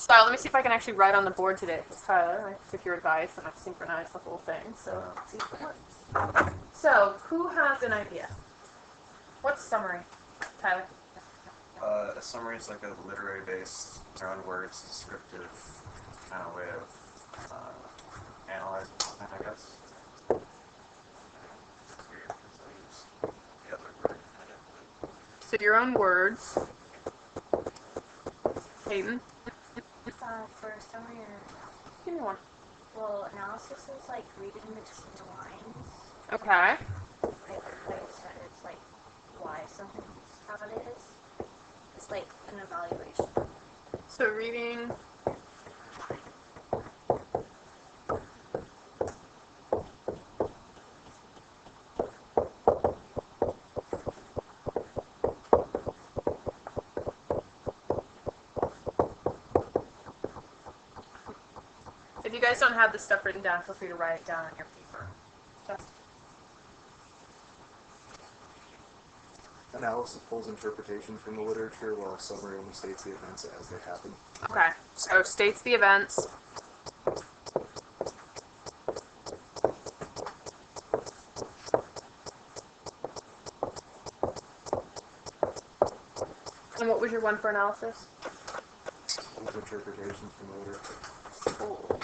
So let me see if I can actually write on the board today. Tyler, I took your advice and I've synchronized the whole thing. So let's see if it works. So who has an idea? What's summary, Tyler? A summary is like a literary-based, their own words, descriptive kind of way of analyzing something, I guess. So your own words. Hayden? For summary or... Give me one. Well, analysis is like reading between the lines. Okay. Like I said, it's like why something's how it is. It's like an evaluation. So reading. If you guys don't have this stuff written down, feel free to write it down on your paper. Analysis pulls interpretation from the literature, while summary only states the events as they happen. Okay, so states the events. And what was your one for analysis? Pulls interpretation from the literature. Pulls.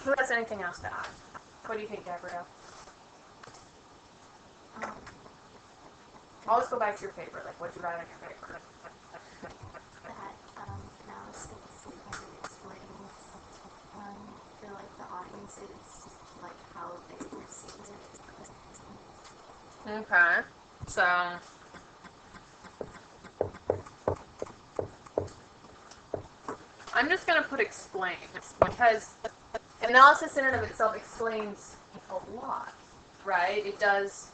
Who has anything else to add? What do you think, Gabrielle? I'll just go back to your paper. Like, what'd you write on your paper? That analysis and explains for like the audiences like how they receive it. Okay. So I'm just gonna put explains because analysis in and of itself explains a lot, right? It does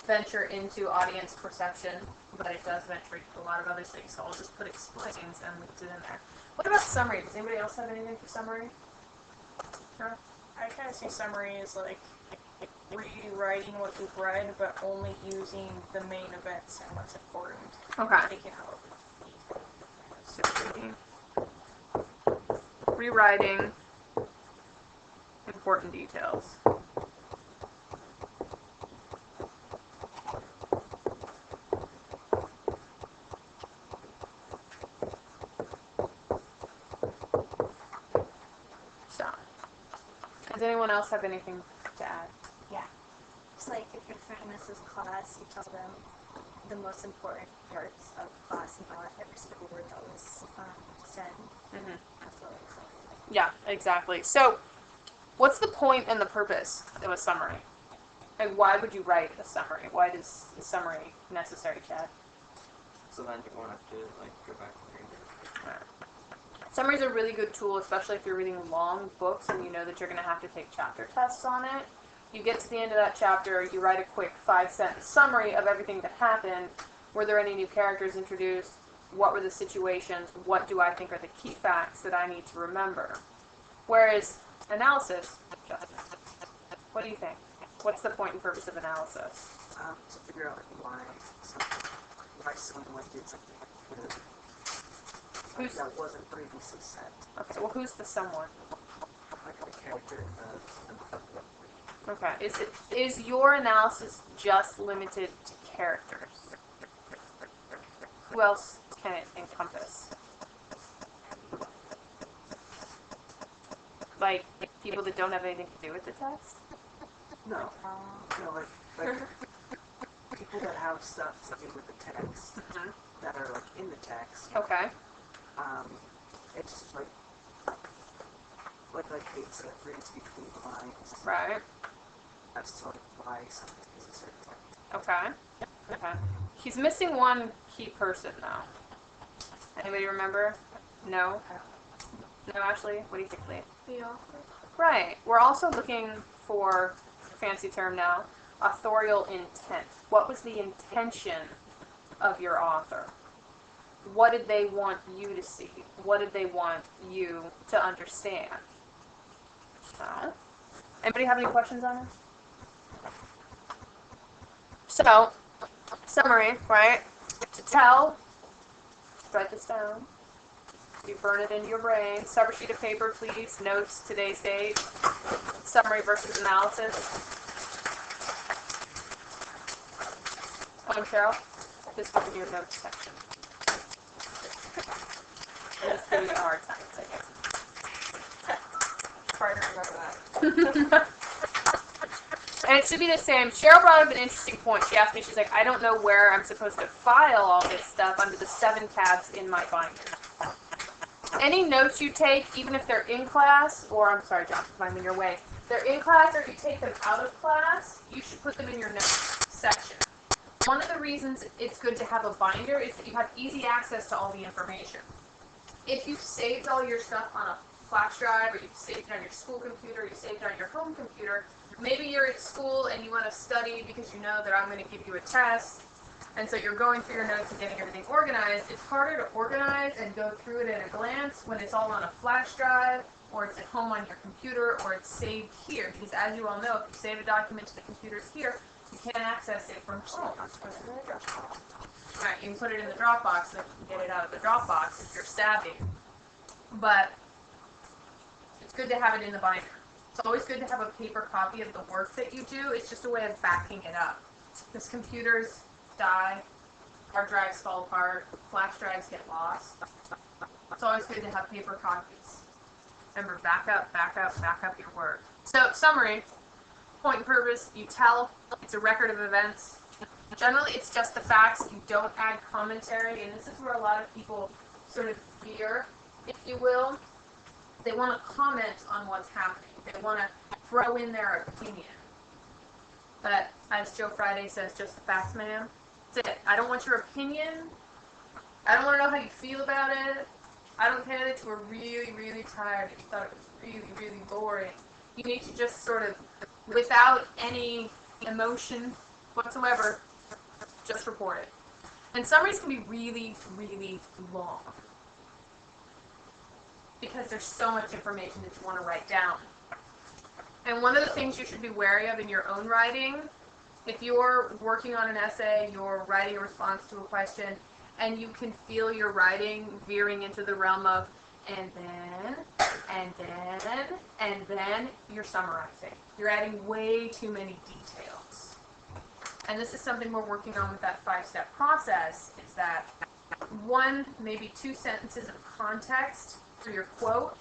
venture into audience perception, but it does venture into a lot of other things. So I'll just put explains and leave it in there. What about summary? Does anybody else have anything for summary? Sure. I kind of see summary as like rewriting what you've read, but only using the main events and what's important. Okay. Take it out. Rewriting important details. So, does anyone else have anything to add? Yeah. It's like if your friend misses class, you tell them the most important parts of class and not every single word that was said. Mm-hmm. That's what it's like. Yeah, exactly. So, what's the point and the purpose of a summary? Like, why would you write a summary? Why is a summary necessary, Chad? So then you won't have to like go back and read it. Summaries are a really good tool, especially if you're reading long books and you know that you're going to have to take chapter tests on it. You get to the end of that chapter, you write a quick 5-sentence summary of everything that happened. Were there any new characters introduced? What were the situations? What do I think are the key facts that I need to remember? Whereas analysis, Justin, what do you think? What's the point and purpose of analysis? To figure out why someone did something that wasn't previously said. Okay, well, who's the someone? Like the character. Okay, is your analysis just limited to characters? Who else can it encompass? Like people that don't have anything to do with the text? No, like people that have stuff to do with the text that are like in the text. Okay. It's just like it's like reads between the lines. Right. That's sort of why something is a certain way. Okay. Okay. He's missing one key person though. Anybody remember? No? No, Ashley? What do you think, Lee? The author. Right. We're also looking for, fancy term now, authorial intent. What was the intention of your author? What did they want you to see? What did they want you to understand? So, anybody have any questions on it? So, summary, right? To tell, write this down. You burn it into your brain. Separate sheet of paper, please. Notes, today's date. Summary versus analysis. Cheryl, this will be your notes section. And it's giving you a hard time, I guess. Try to remember that. And it should be the same. Cheryl brought up an interesting point. She asked me, she's like, I don't know where I'm supposed to file all this stuff under the 7 tabs in my binder. Any notes you take, even if they're in class, or I'm sorry, John, I'm in your way. They're in class, or you take them out of class, you should put them in your notes section. One of the reasons it's good to have a binder is that you have easy access to all the information. If you've saved all your stuff on a flash drive, or you've saved it on your school computer, or you saved it on your home computer, maybe you're at school and you want to study because you know that I'm going to give you a test, and so you're going through your notes and getting everything organized. It's harder to organize and go through it at a glance when it's all on a flash drive, or it's at home on your computer, or it's saved here. Because as you all know, if you save a document to the computers here, you can't access it from home. Right, you can put it in the Dropbox so that you can get it out of the Dropbox if you're savvy. But it's good to have it in the binder. It's always good to have a paper copy of the work that you do. It's just a way of backing it up. Because computers die, hard drives fall apart, flash drives get lost. It's always good to have paper copies. Remember, back up your work. So, summary, point and purpose, you tell, it's a record of events. Generally, it's just the facts. You don't add commentary, and this is where a lot of people sort of veer, if you will. They want to comment on what's happening. They want to throw in their opinion. But as Joe Friday says, just the facts, ma'am. That's it. I don't want your opinion. I don't want to know how you feel about it. I don't care that you were really, really tired, that you thought it was really, really boring. You need to just sort of, without any emotion whatsoever, just report it. And summaries can be really, really long, because there's so much information that you want to write down. And one of the things you should be wary of in your own writing, if you're working on an essay, you're writing a response to a question, and you can feel your writing veering into the realm of, and then, you're summarizing. You're adding way too many details. And this is something we're working on with that 5-step process, is that 1, maybe 2 sentences of context for your quote.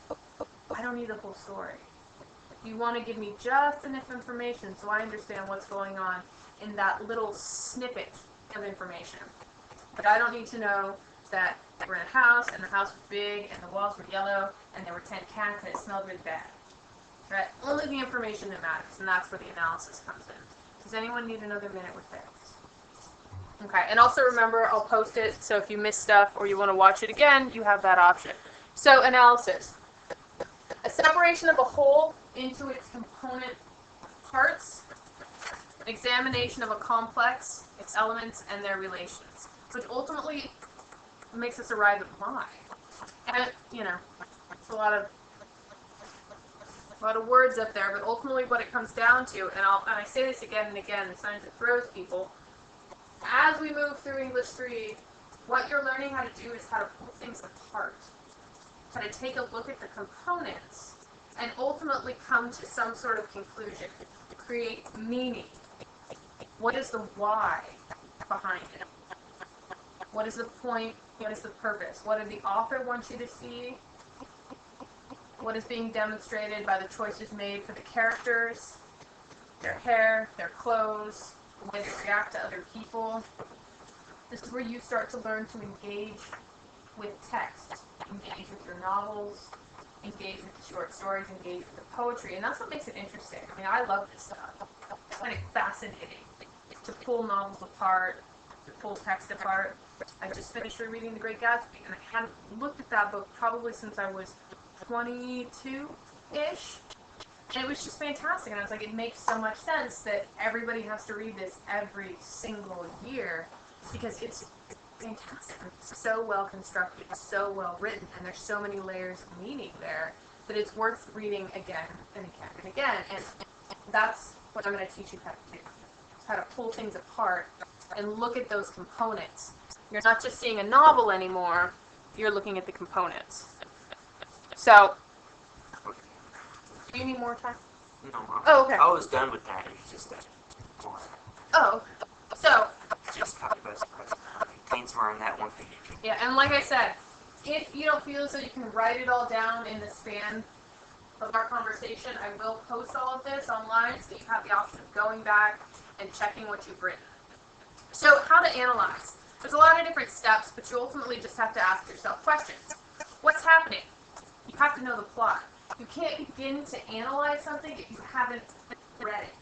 I don't need the whole story. You want to give me just enough information so I understand what's going on in that little snippet of information. But I don't need to know that we're in a house, and the house was big, and the walls were yellow, and there were 10 cats, and it smelled really bad. Right? Only the information that matters, and that's where the analysis comes in. Does anyone need another minute with this? Okay, and also remember, I'll post it, so if you miss stuff or you want to watch it again, you have that option. So, analysis. A separation of a whole into its component parts, examination of a complex, its elements, and their relations, which ultimately makes us arrive at why. And, you know, it's a lot of words up there, but ultimately what it comes down to, and I say this again and again, sometimes it throws people, as we move through English 3, what you're learning how to do is how to pull things apart, how to take a look at the components, and ultimately come to some sort of conclusion, create meaning. What is the why behind it? What is the point? What is the purpose? What did the author want you to see? What is being demonstrated by the choices made for the characters, their hair, their clothes, the way they react to other people? This is where you start to learn to engage with text, engage with your novels, engage with the short stories, engage with the poetry, and that's what makes it interesting. I mean, I love this stuff. I find it fascinating to pull novels apart, to pull text apart. I just finished rereading The Great Gatsby, and I hadn't looked at that book probably since I was 22-ish, and it was just fantastic, and I was like, it makes so much sense that everybody has to read this every single year, because it's fantastic. It's so well constructed, so well written, and there's so many layers of meaning there that it's worth reading again and again and again. And that's what I'm going to teach you how to do. How to pull things apart and look at those components. You're not just seeing a novel anymore, you're looking at the components. So, do you need more time? No, Oh, okay. I was done with that. It's just that. Oh, so, Just copy paste. Contains more on that one page. yeah, and like I said, if you don't feel as though you can write it all down in the span of our conversation, I will post all of this online so you have the option of going back and checking what you've written. So, how to analyze. There's a lot of different steps, but you ultimately just have to ask yourself questions. What's happening? You have to know the plot. You can't begin to analyze something if you haven't read it.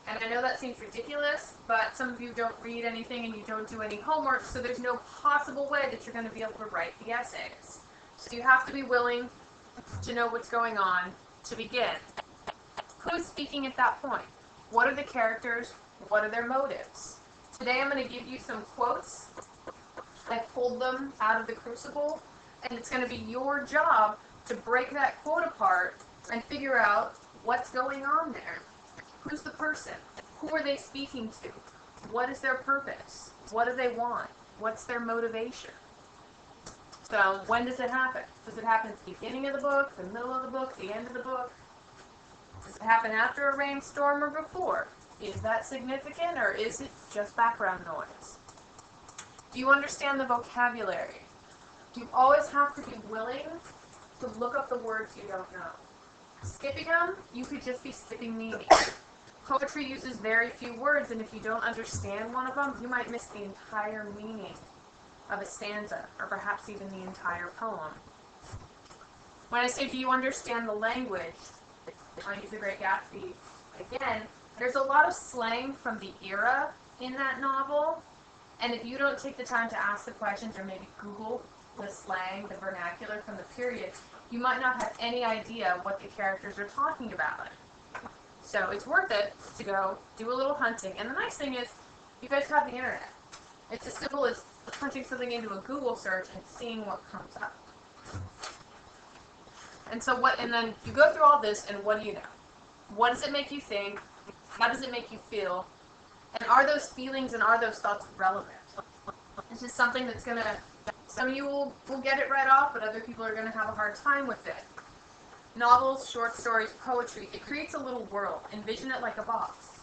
And I know that seems ridiculous, but some of you don't read anything and you don't do any homework, so there's no possible way that you're going to be able to write the essays. So you have to be willing to know what's going on to begin. Who's speaking at that point? What are the characters? What are their motives? Today I'm going to give you some quotes. I pulled them out of the Crucible, and it's going to be your job to break that quote apart and figure out what's going on there. Who's the person? Who are they speaking to? What is their purpose? What do they want? What's their motivation? So, when does it happen? Does it happen at the beginning of the book, the middle of the book, the end of the book? Does it happen after a rainstorm or before? Is that significant, or is it just background noise? Do you understand the vocabulary? Do you always have to be willing to look up the words you don't know? Skipping them, you could just be skipping meaning. Poetry uses very few words, and if you don't understand one of them, you might miss the entire meaning of a stanza, or perhaps even the entire poem. When I say, do you understand the language? I use The Great Gatsby again. There's a lot of slang from the era in that novel, and if you don't take the time to ask the questions or maybe Google the slang, the vernacular from the period, you might not have any idea what the characters are talking about. So it's worth it to go do a little hunting. And the nice thing is, you guys have the internet. It's as simple as punching something into a Google search and seeing what comes up. And so and then you go through all this, and what do you know? What does it make you think? How does it make you feel? And are those feelings and are those thoughts relevant? This is something that's going to, some of you will get it right off, but other people are going to have a hard time with it. Novels, short stories, poetry, it creates a little world. Envision it like a box.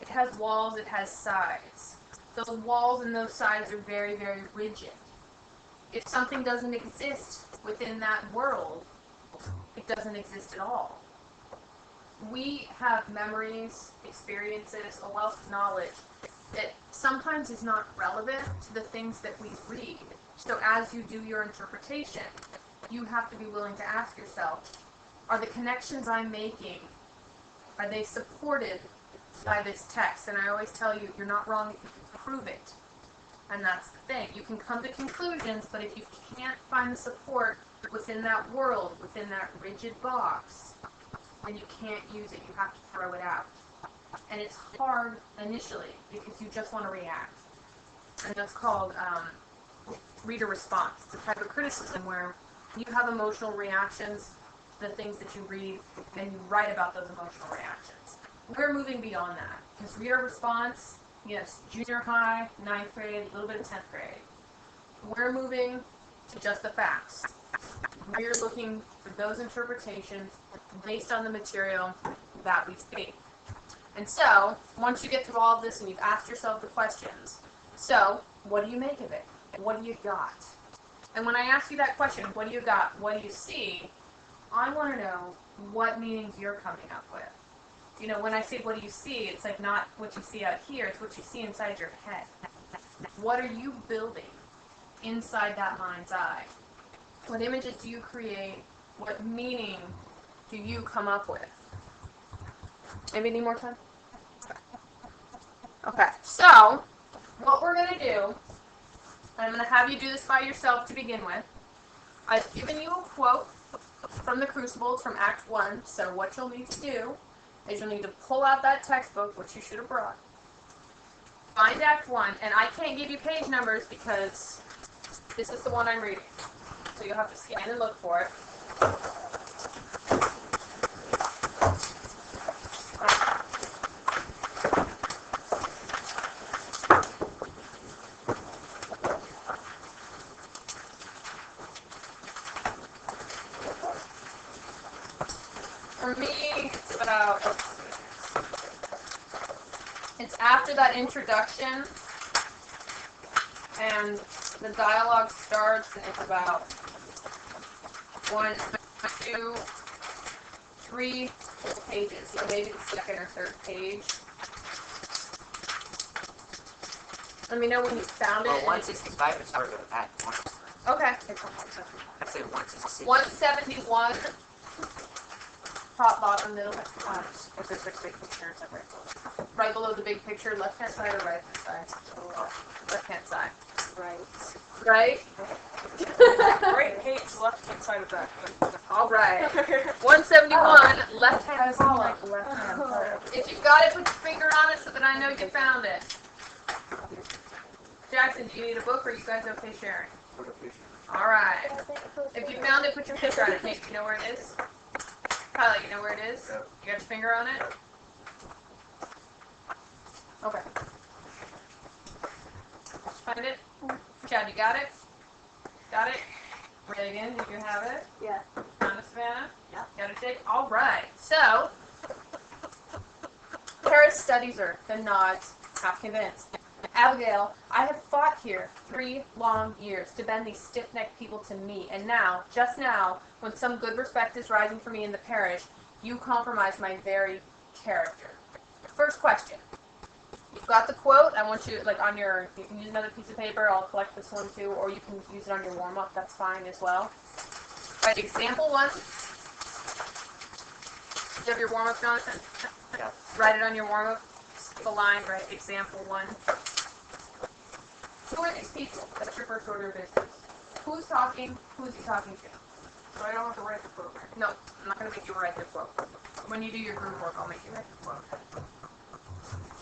It has walls, it has sides. Those walls and those sides are very, very rigid. If something doesn't exist within that world, it doesn't exist at all. We have memories, experiences, a wealth of knowledge that sometimes is not relevant to the things that we read. So as you do your interpretation, you have to be willing to ask yourself, are the connections I'm making, are they supported by this text? And I always tell you, you're not wrong if you can prove it. And that's the thing. You can come to conclusions, but if you can't find the support within that world, within that rigid box, then you can't use it. You have to throw it out. And it's hard initially because you just want to react. And that's called reader response. It's a type of criticism where you have emotional reactions to the things that you read, and you write about those emotional reactions. We're moving beyond that. Because reader response, yes, junior high, 9th grade, a little bit of 10th grade. We're moving to just the facts. We're looking for those interpretations based on the material that we see. And so, once you get through all of this and you've asked yourself the questions, so, what do you make of it? What do you got? And when I ask you that question, what do you got? What do you see? I want to know what meanings you're coming up with. You know, when I say what do you see, it's like not what you see out here, it's what you see inside your head. What are you building inside that mind's eye? What images do you create? What meaning do you come up with? Maybe need more time? Okay, so what we're going to do, I'm going to have you do this by yourself to begin with. I've given you a quote from the Crucible from Act 1, so what you'll need to do is you'll need to pull out that textbook, which you should have brought. Find Act 1, and I can't give you page numbers because this is the one I'm reading. So you'll have to scan and look for it. For me, it's about, it's after that introduction, and the dialogue starts, and it's about 1, 2, 3 pages, so maybe the second or third page. Let me know when you found it. Well, 165 is sort of at one. Okay. I'd say 166. 171. Top, bottom, middle. If there's like big pictures of it. Right below the big picture, left hand side or right hand side? Left hand side. Right. Right? Right page, left hand side of that. All right. 171, left hand column. Like left hand side. If you got it, put your finger on it so that I know you found it. Jackson, do you need a book or are you guys okay sharing? All right. If you found it, put your finger on it. Nate, you know where it is? Tyler, you know where it is? Yep. You got your finger on it? Okay. Find it? Chad, you got it? Got it? Reagan, did you have it? Yeah. Found it, Savannah? Yeah. Got it, Jake? All right. So, Paris studies her. The nods. Half convinced. Abigail, I have fought here 3 long years to bend these stiff-necked people to me, and now, just now, when some good respect is rising for me in the parish, you compromise my very character. First question. You've got the quote. I want you, like, on your, you can use another piece of paper. I'll collect this one too, or you can use it on your warm-up. That's fine as well. All right, example 1. Do you have your warm-up, Jonathan? Yeah. Write it on your warm-up. The line, right? Example 1. Who are these people? That's your first order of business. Who's talking? Who's he talking to? So I don't have to write the quote. No, I'm not going to make you write the quote. When you do your group work, I'll make you write the quote.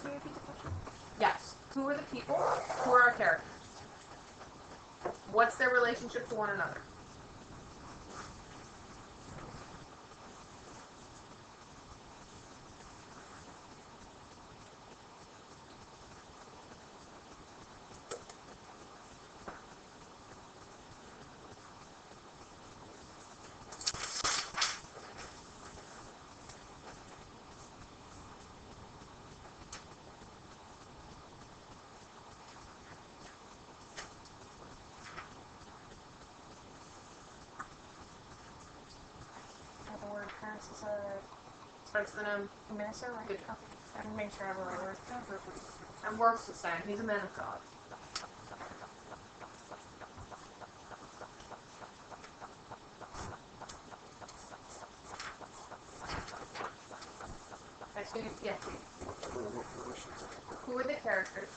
Can you repeat the question? Yes. Who are the people? Who are our characters? What's their relationship to one another? The word Paris is Starts with an a minister, right? Good. And make sure I have the right word. and works the same. He's a man of God. Yeah. Who are the characters?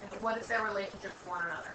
And what is their relationship to one another?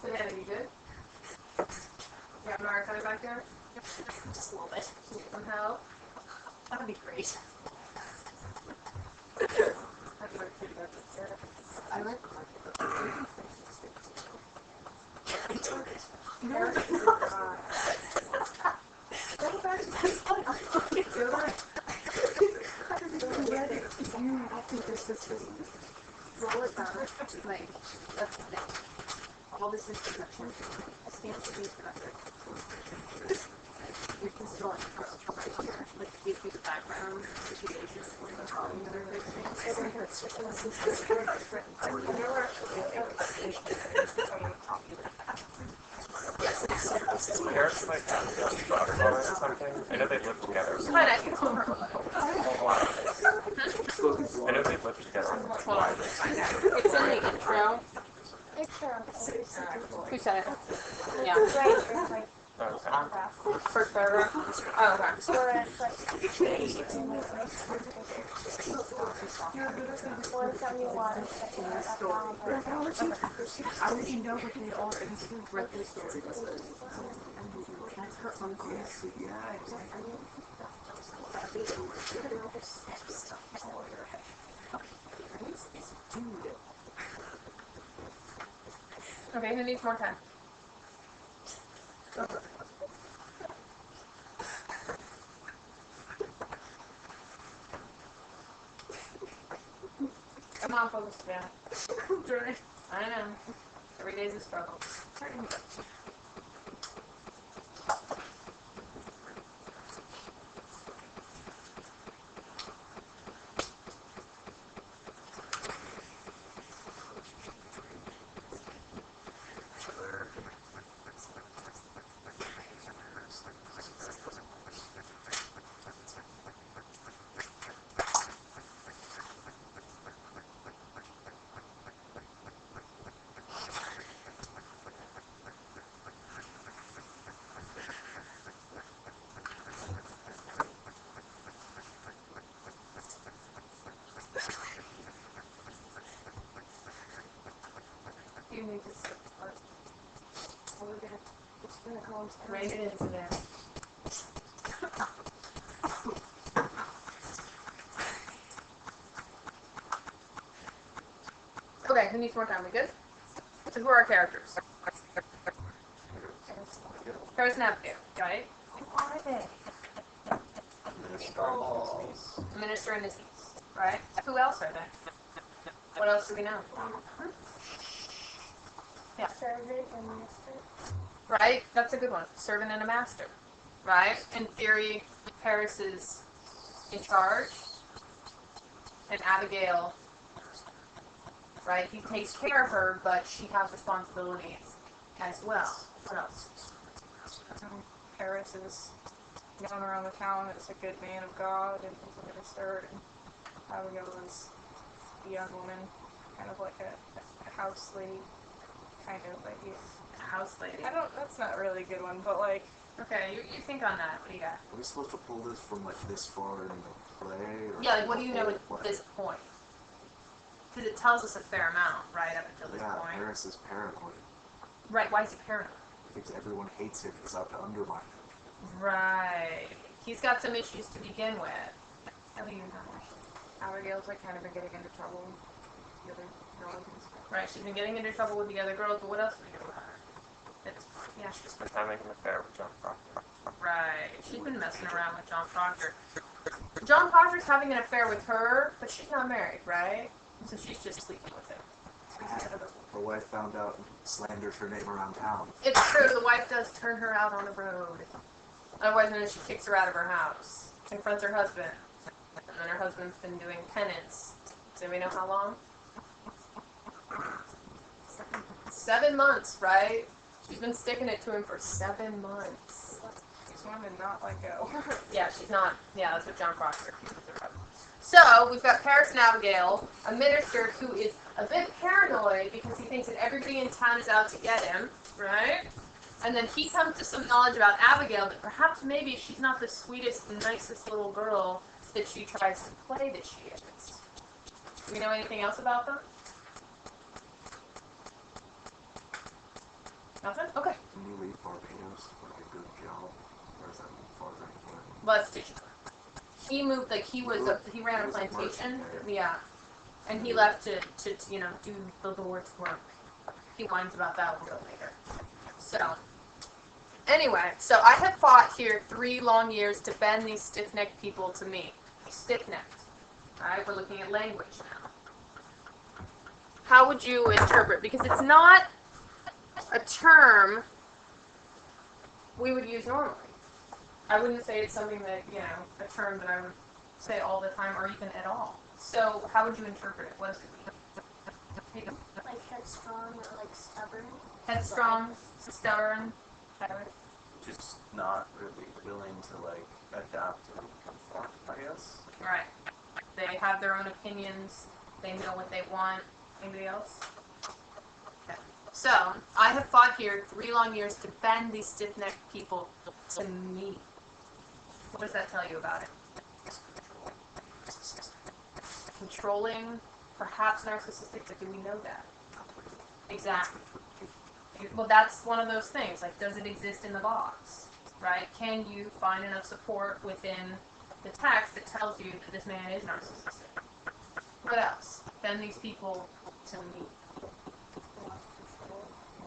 Savannah, you good? You have an archive back there? Just a little bit. Need some help? That would be great. That's what pretty good. I like I think this is roll it down. Like, that's the thing. All this introduction stands to be productive. You can still right here, like give you the background situation for the following other big things. Paris might have a daughter or something. I know they live together. Fine, I can come over. I know they live together. Hold on. It's in the intro. Who said it? Yeah. Okay. First paragraph. Oh, okay. I already know what they are and who represents it. That's her uncle. Yeah, exactly. Dude. Okay, who needs more time? Come on, focus, man. I know. Every day's a struggle. You need to sit first. Write it into there. Okay, who needs more time? We good? So who are our characters? Paris and Abigail, right? Who are they? Minister and his niece, right? Who else are they? What else do we know? Yeah. Servant and master. Right? That's a good one. Servant and a master. Right? In theory, Paris is in charge. And Abigail, right? He takes care of her, but she has responsibilities as well. What else? Paris is known around the town as a good man of God and he's a minister, and Abigail is a young woman, kind of like a house lady, kind of like A house lady. that's not really a good one, but like, Okay, you think on that. What do you got? Are we supposed to pull this from like this far in the play? Or Yeah, like what do you know what? at this point? Because it tells us a fair amount, right, up until this Yeah, point. Paris is paranoid. Right, why is he paranoid? Because everyone hates him. He's out to undermine him. Right. He's got some issues to begin with. How do you know? Abigail's like kind of been getting into trouble with the other girls and stuff. Right, she's been getting into trouble with the other girls, but what else do we know about her? Yeah. She's been having an affair with John Proctor. Right. She's been messing around with John Proctor. John Proctor's having an affair with her, but she's not married, right? So she's just sleeping with him. Her wife found out and slanders her name around town. It's true, the wife does turn her out on the road. Otherwise, then she kicks her out of her house. Confronts her husband. And then her husband's been doing penance. Do we know how long? 7 months, right? She's been sticking it to him for 7 months. This one did not let go. Yeah, she's not. Yeah, that's what John Proctor accuses her of. So, we've got Paris and Abigail, a minister who is a bit paranoid because he thinks that everybody in town is out to get him, right? And then he comes to some knowledge about Abigail that perhaps maybe she's not the sweetest, nicest little girl that she tries to play that she is. Do we know anything else about them? Nothing? Okay. Can you leave Barbados for like a good job? Or is that farther away? Let's see. He moved, like, he ran a plantation. Yeah. And he left to you know, do the Lord's work. He whines about that a little bit later. So, anyway, so I have fought here 3 long years to bend these stiff-necked people to me. Stiff-necked. Alright, we're looking at language now. How would you interpret? Because it's not a term we would use normally. I wouldn't say it's something that, you know, a term that I would say all the time or even at all. So, how would you interpret it? What does it mean? Like headstrong or like stubborn. Headstrong, stubborn, Just not really willing to like adapt and conform, I guess. right. They have their own opinions. They know what they want. Anybody else? Okay. So, I have fought here 3 long years to bend these stiff-necked people to me. What does that tell you about it? Controlling, perhaps narcissistic, but do we know that? Exactly. Well, that's one of those things. Like, does it exist in the box? right? Can you find enough support within the text that tells you that this man is narcissistic? What else? Then these people to meet.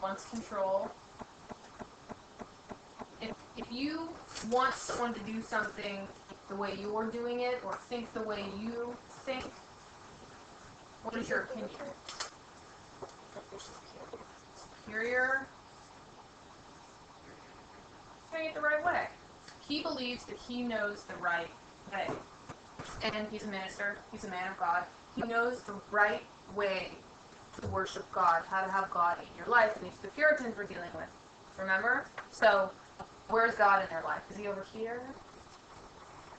Wants control. If you want someone to do something the way you're doing it, or think the way you think, what is your opinion? Superior? Doing it the right way. He believes that he knows the right way. And he's a minister, he's a man of God. He knows the right way to worship God, how to have God in your life, and these the Puritans we're dealing with. Remember? So, where's God in their life? Is he over here?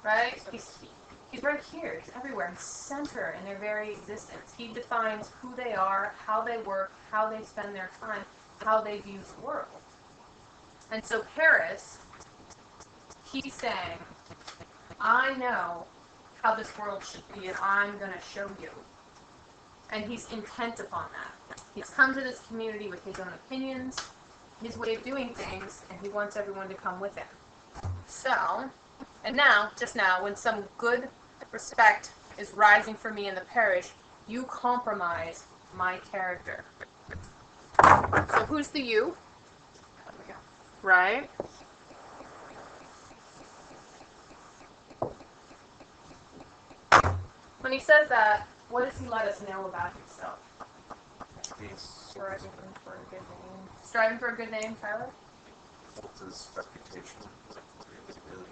Right? He's right here. He's everywhere. He's center in their very existence. He defines who they are, how they work, how they spend their time, how they view the world. And so Paris, he's saying, I know how this world should be, and I'm going to show you. And he's intent upon that. He's come to this community with his own opinions, his way of doing things, and he wants everyone to come with him. So, and now, just now, when some good respect is rising for me in the parish, you compromise my character. So who's the you? Right? When he says that, what does he let us know about himself? He's Striving for a good name. Striving for a good name, Tyler? built his reputation. He's really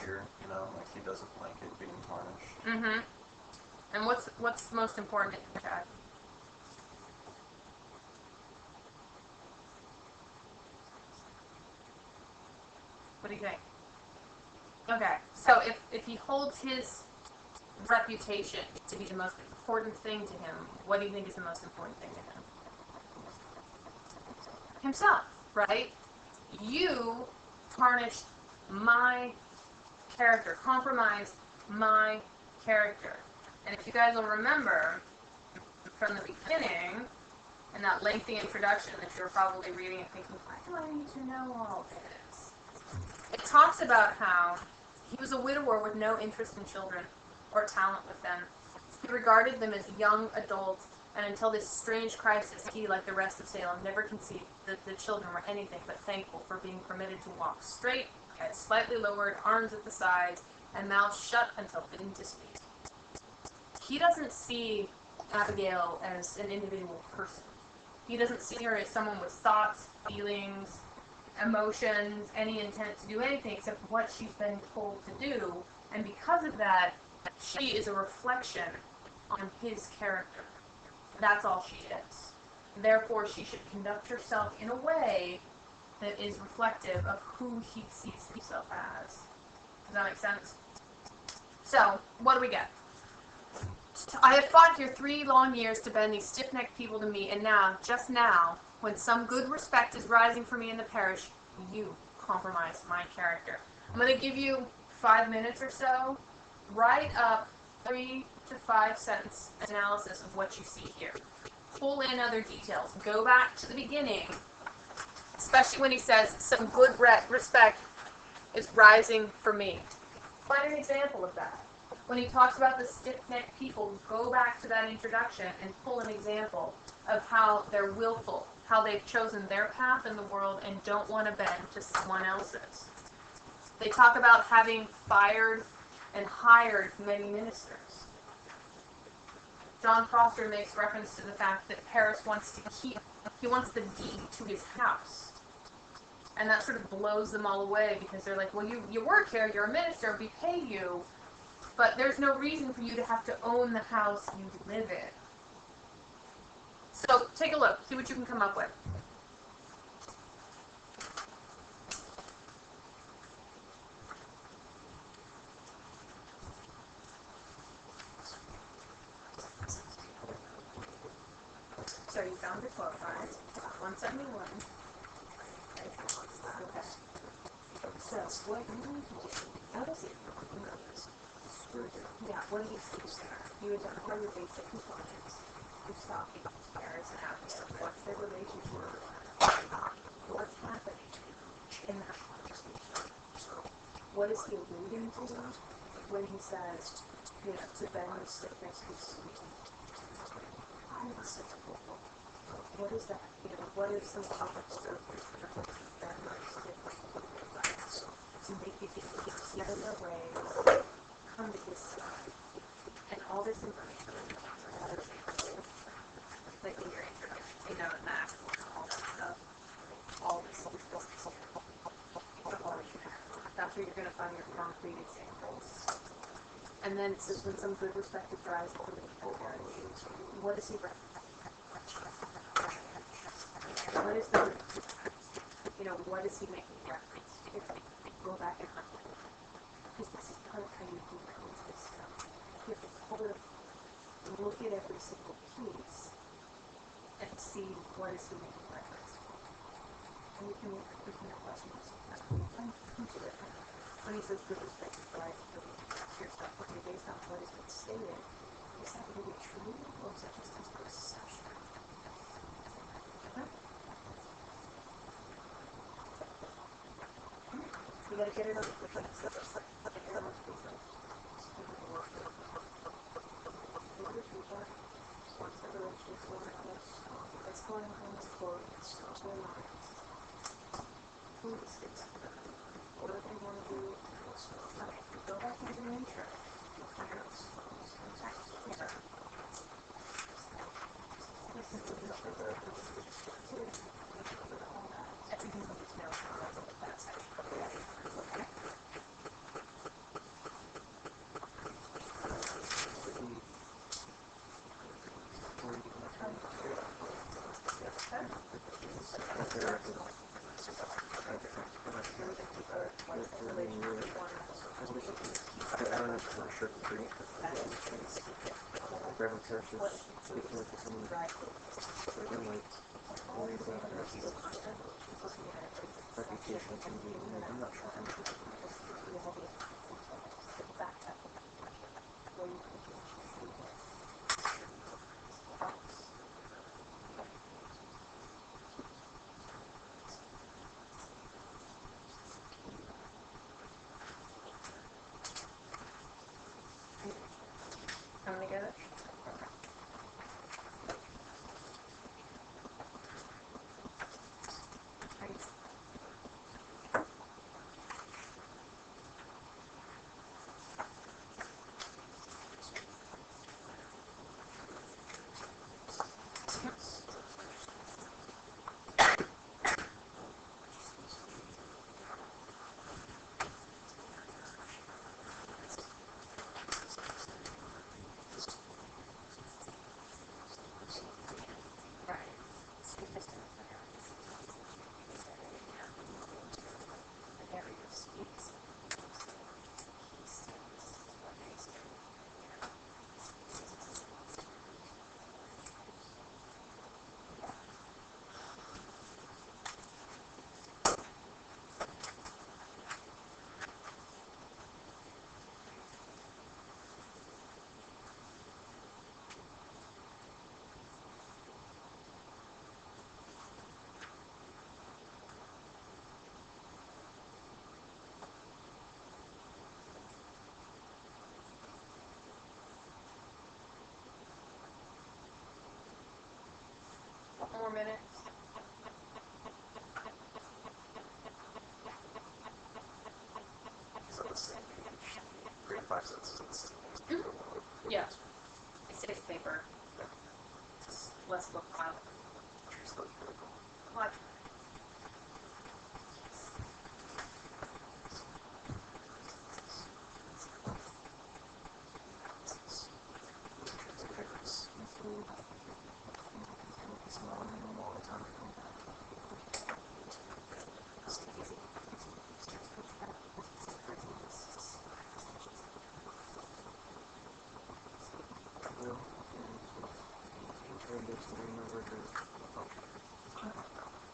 pure, you know, like he doesn't like it being tarnished. Mm-hmm. And what's most important to Chad? What do you think? Okay, so if he holds his reputation to be the most important thing to him, what do you think is the most important thing to him? Himself, right? You tarnished my character, compromised my character. And if you guys will remember from the beginning, in that lengthy introduction that you're probably reading and thinking, why do I need to know all this? It talks about how he was a widower with no interest in children or talent with them. He regarded them as young adults, and until this strange crisis, he, like the rest of Salem, never conceived that the children were anything but thankful for being permitted to walk straight, head slightly lowered, arms at the sides, and mouths shut until bidden to speak. He doesn't see Abigail as an individual person. He doesn't see her as someone with thoughts, feelings, emotions, any intent to do anything except what she's been told to do. And because of that, she is a reflection on his character. That's all she is. Therefore, she should conduct herself in a way that is reflective of who he sees himself as. Does that make sense? So, what do we get? I have fought here 3 long years to bend these stiff-necked people to me, and now, just now, when some good respect is rising for me in the parish, you compromise my character. I'm going to give you 5 minutes or so. Write up 3 to 5 sentence analysis of what you see here. Pull in other details. Go back to the beginning, especially when he says some good respect is rising for me. Find an example of that. When he talks about the stiff-necked people, go back to that introduction and pull an example of how they're willful, how they've chosen their path in the world and don't want to bend to someone else's. They talk about having fired and hired many ministers. John Foster makes reference to the fact that Paris wants the deed to his house. And that sort of blows them all away because they're like, well, you work here, you're a minister, we pay you, but there's no reason for you to have to own the house you live in. So take a look, see what you can come up with. So you found your qualified, 171. Okay. So what you need to do, notice it. Yeah, what do you see there? You identify your basic components. You're stopping pairs and out there. What's their relationship? What's happening in that? what is he alluding to when he says, you know, to bend the stick next to his feet? What is that? You know, what is some topics that bend the stick to make you get out of their way, come to his side, and all this information, like in your introduction, you know, and that, all that stuff, all this, all you have. That's where you're going to find your concrete examples. And then it says when some good respected rise to the what is he what is the, you know, what is he making reference to? Go back and hunt it. Because this is part of how you decode this stuff. You have to sort of look at every single piece and see what is he making reference to. And you can have questions. Come to it. When he says good respect rise to the your stuff, okay, based on what has been stated, is that really true, or is that just his perception? You gotta get it on the place. It's going on this quote, it's going on. Who is this? What do they want to do? Okay, go back into your intro. Everything you need to know about that section. Okay? Come together. More minutes. So it's 3 to 5 cents. Yeah. It's safe paper. It's less book file. What?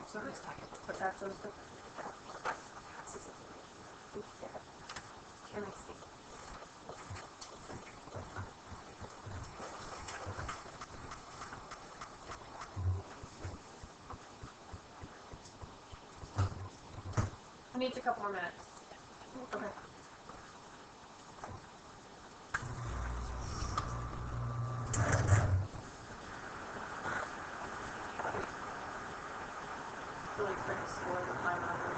So but that's those the can I see? Needs a couple more minutes. Okay. really pretty score the time on the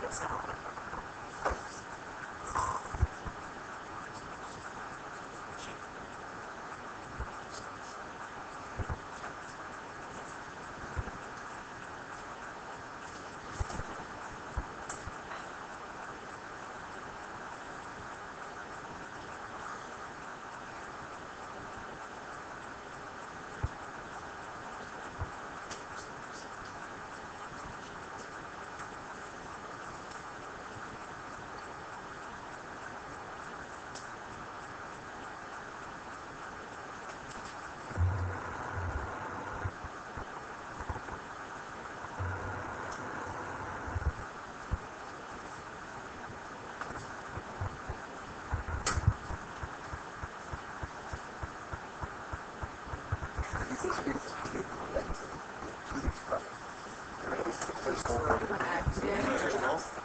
It's not.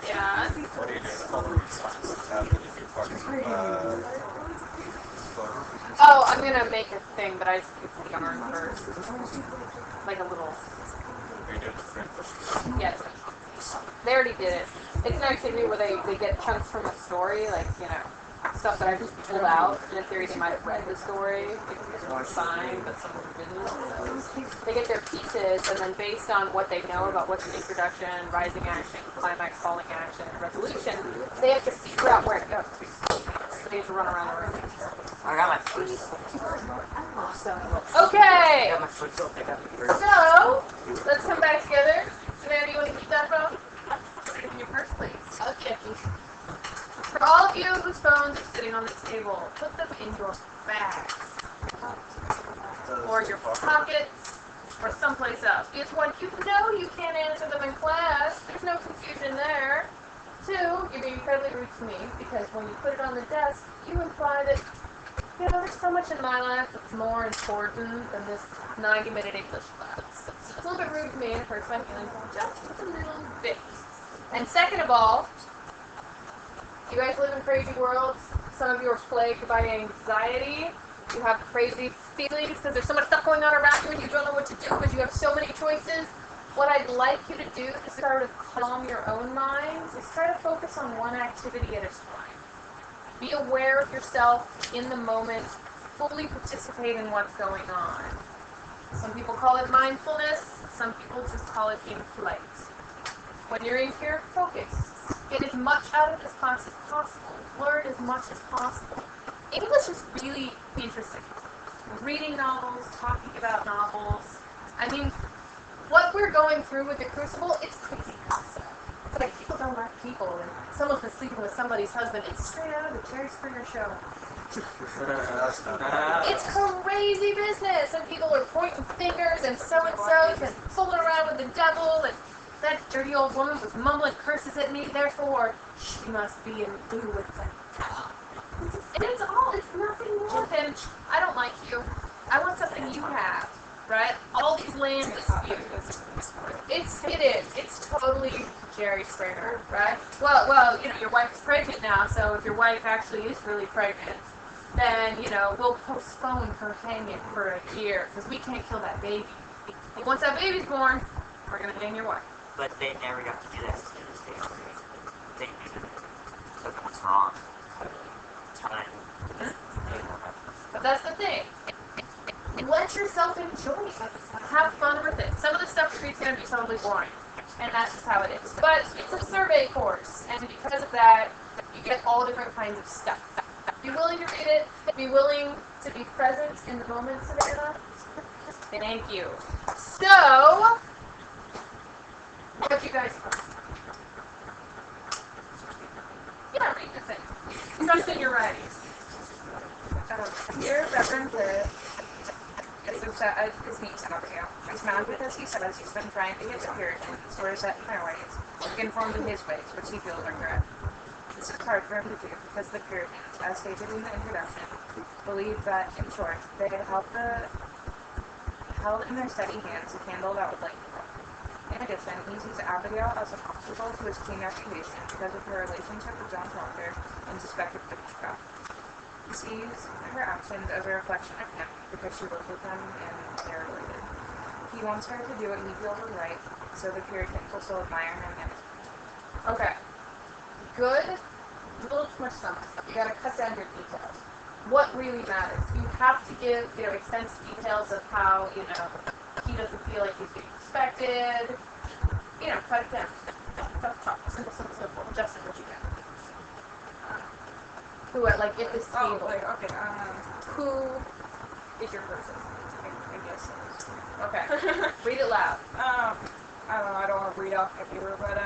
Yeah. What do you do to call the response after you fucking Oh, I'm gonna make a thing, but I just use the yarn first. Like a little. Are you doing the front? Yes. They already did it. It's an activity where they get chunks from a story, like, you know, stuff that I just pulled out. And in theory, they might have read the story. It was signed, but someone didn't. So they get their pieces, and then based on what they know about what's an introduction, rising action, climax, falling action, resolution, they have to figure out where it goes. So they have to run around the room. I got my foot. Okay! I got my foot. I got my foot. So, let's come back together. Samantha, you want to keep that phone? In your purse, please. Okay. For all of you whose phones are sitting on the table, put them in your bags. Or your pockets, or someplace else. Because when you know you can't answer them in class, there's no confusion there. 2, you're being incredibly rude to me, because when you put it on the desk, you imply that, you know, there's so much in my life that's more important than this 90-minute English class. It's a little bit rude to me and it hurts my feelings just a little bit. And second of all, you guys live in crazy worlds. Some of you are plagued by anxiety. You have crazy feelings because there's so much stuff going on around you and you don't know what to do because you have so many choices. What I'd like you to do to sort of calm your own minds is try to focus on one activity at a time. Be aware of yourself in the moment. Fully participate in what's going on. Some people call it mindfulness. Some people just call it in flight. When you're in here, focus. Get as much out of this class as possible. Learn as much as possible. English is really interesting. Reading novels, talking about novels. I mean, what we're going through with the Crucible, it's crazy concept. It's like people don't like people, and someone's been sleeping with somebody's husband. It's straight out of the Jerry Springer show. It's crazy business, and people are pointing fingers, and so-and-so's, and fooling around with the devil, and that dirty old woman was mumbling curses at me, therefore, she must be in blue with the devil. And it's nothing more than, I don't like you. I want something you have, right? All these land disputes. It's totally Jerry Springer, right? Well, you know, your wife's pregnant now, so if your wife actually is really pregnant, then, you know, we'll postpone her hanging for a year, because we can't kill that baby. Once that baby's born, we're gonna hang your wife. But they never got to do that. They so what's wrong? Time. But that's the thing. Let yourself enjoy it. Have fun with it. Some of the stuff is going to be totally boring. And that's just how it is. But it's a survey course. And because of that, you get all different kinds of stuff. Be willing to read it. Be willing to be present in the moment, Savannah. Thank you. So, what you guys think? Yeah, read the thing. Trust in your writing. Dear Reverend Liv, his name's Abigail. He's mad because he says he's been trying to get the Puritan stores at my ways, to conform to his ways, which he feels are correct. This is hard for him to do because the Puritans, as stated in the introduction, believe that, in short, they had held in their steady hands a candle that would light the world. In addition, he sees Abigail as an obstacle to his clean reputation because of her relationship with John Proctor and suspected witchcraft. He sees her actions as a reflection of him because she lives with him and they're related. He he wants her to do what he feels is right, so the Puritans will still admire him. And Okay. Good. A little too much summer. You gotta cut down your details. What really matters? You have to give, extensive details of how, he doesn't feel like he's being respected. Cut it down. Talk. Simple. Just what you can. Who, at this table? okay, Who is your person? I guess. Okay. Read it loud. I don't know, I don't want to read off the paper, but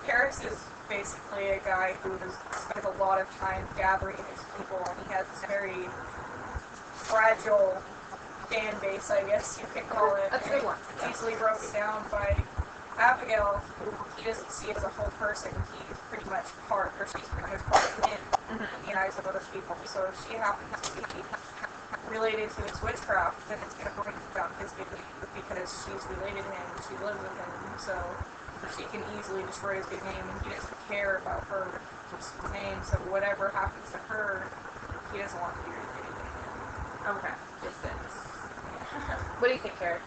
Paris is basically a guy who has spent a lot of time gathering his people, and he has a very fragile fan base, I guess you could call it. That's a good one. Easily broken down by Abigail, who he doesn't see as a whole person. He's pretty much she's pretty much part of him in the eyes of other people. So if she happens to be related to his witchcraft, then it's going to bring down his good name because she's related to him and she lives with him. So she can easily destroy his good name, and he doesn't care about her name. So whatever happens to her, he doesn't want to be related to him. Okay. Distance. What do you think, Carrie?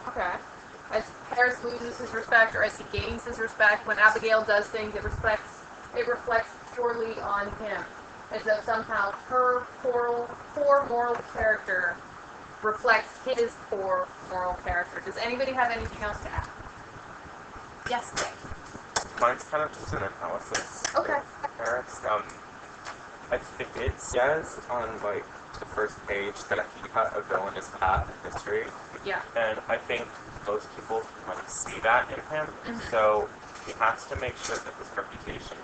Okay. As Paris loses his respect, or as he gains his respect, when Abigail does things, it reflects purely on him. As though somehow her poor moral character reflects his poor moral character. Does anybody have anything else to add? Yes, Nick. Mine's kind of just an analysis. Okay. Paris. I think it says on the first page that he cut a villain is path in history. Yeah. And I think most people see that in him. So he has to make sure that his reputation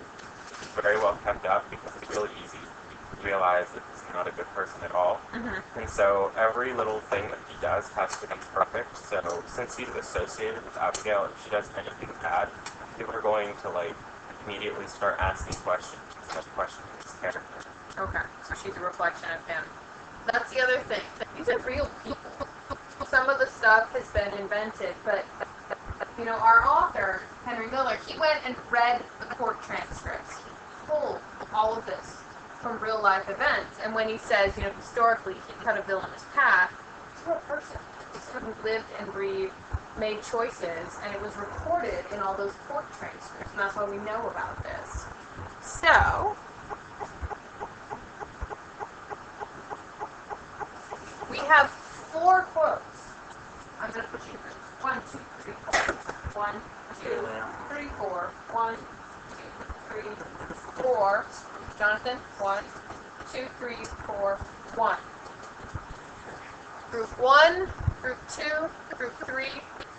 is very well kept up, because it's really easy to realize that he's not a good person at all. And so every little thing that he does has to be perfect. So since he's associated with Abigail, if she does anything bad, people are going to immediately start asking questions instead of questioning his character. Okay. So she's a reflection of him. That's the other thing. These are real people. Some of the stuff has been invented, but our author, Henry Miller, he went and read the court transcripts. He pulled all of this from real life events, and when he says, historically, he cut a villainous path, he's a real person. He's someone who lived and breathed, made choices, and it was recorded in all those court transcripts, and that's why we know about this. So, we have 4 quotes. I'm going to put you 1, 2, 3, 4. 1, 2, 3, 4. 1, 2, 3, 4. Jonathan, 1, 2, 3, 4, 1. Group 1, group 2, group 3,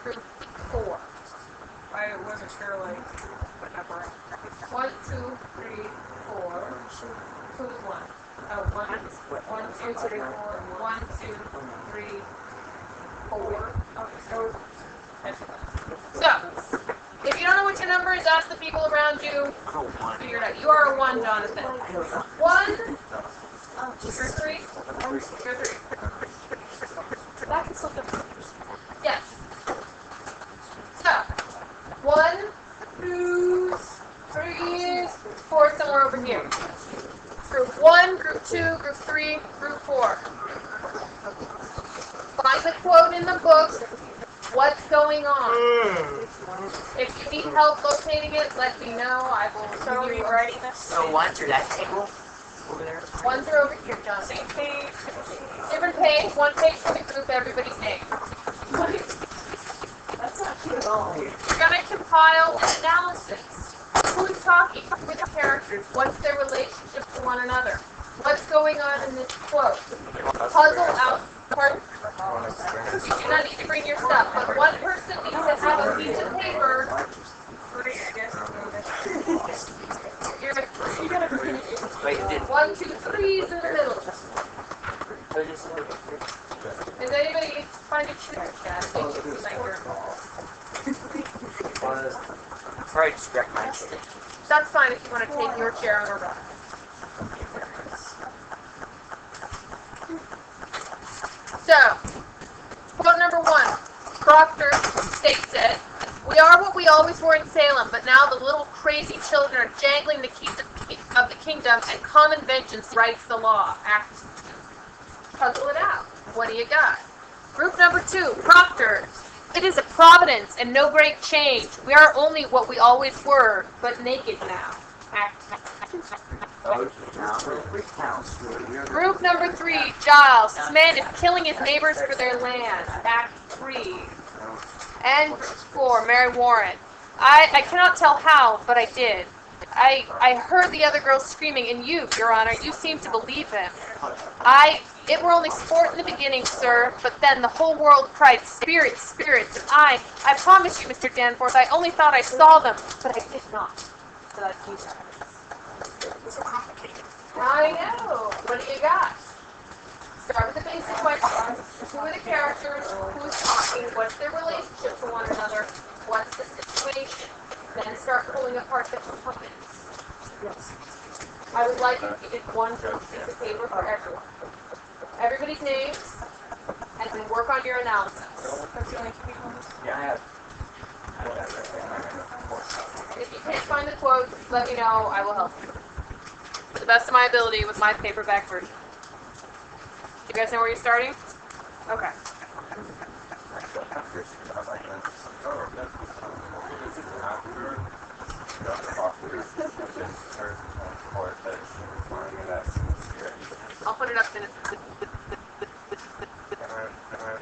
group 4. I wasn't sure, what number. 1, 2, 3, 4. Who's 1? Oh, 1, 2, 3, 4. 1, 2, 3, 4. So, if you don't know what your number is, ask the people around you. Figure it out. You are a 1, Jonathan. 1. You're 3. You're 3. That can slip them. Yes. So, 1, 2, 3, 4, somewhere over here. Group 1, group 2, group 3, group 4. Find the quote in the book. What's going on? If you need help locating it, let me know. I will. So are we writing this? So one's through that table over there. 1 through over here, John. Same page. Different page, 1 page for the group, everybody's name. That's not cute at all. You're gonna compile an analysis. Who's talking? Who are the characters? What's their relationship to one another? What's going on in this quote? Puzzle out. Pardon? You do not need to bring your stuff, but one person needs to have a piece of paper. Wait, did 1, 2, 3 is in the middle. Is anybody find a chair, Chad? sorry, just grab my chair. That's fine if you want to take your chair on a run. we always were in Salem, but now the little crazy children are jangling the keys of the kingdom, and common vengeance writes the law. Act. Puzzle it out. What do you got? Group number 2, proctors. It is a providence and no great change. We are only what we always were, but naked now. Act. Group number 3, Giles. This man is killing his neighbors for their land. Act 3. And 4, Mary Warren. I cannot tell how, but I did. I heard the other girls screaming, and you, Your Honor, you seem to believe him. It were only sport in the beginning, sir, but then the whole world cried, spirits, spirits, and I promise you, Mr. Danforth, I only thought I saw them, but I did not. So that's you, sir. I know. What do you got? Start with the basic questions. Who are the characters? Who's talking? What's their relationship to one another? What's the situation? Then start pulling apart the components. I would like if you did one piece of paper for everyone. Everybody's names, and then work on your analysis. If you can't find the quote, let me know. I will help you. To the best of my ability with my paperback version. You guys know where you're starting? Okay. I'll put it up in a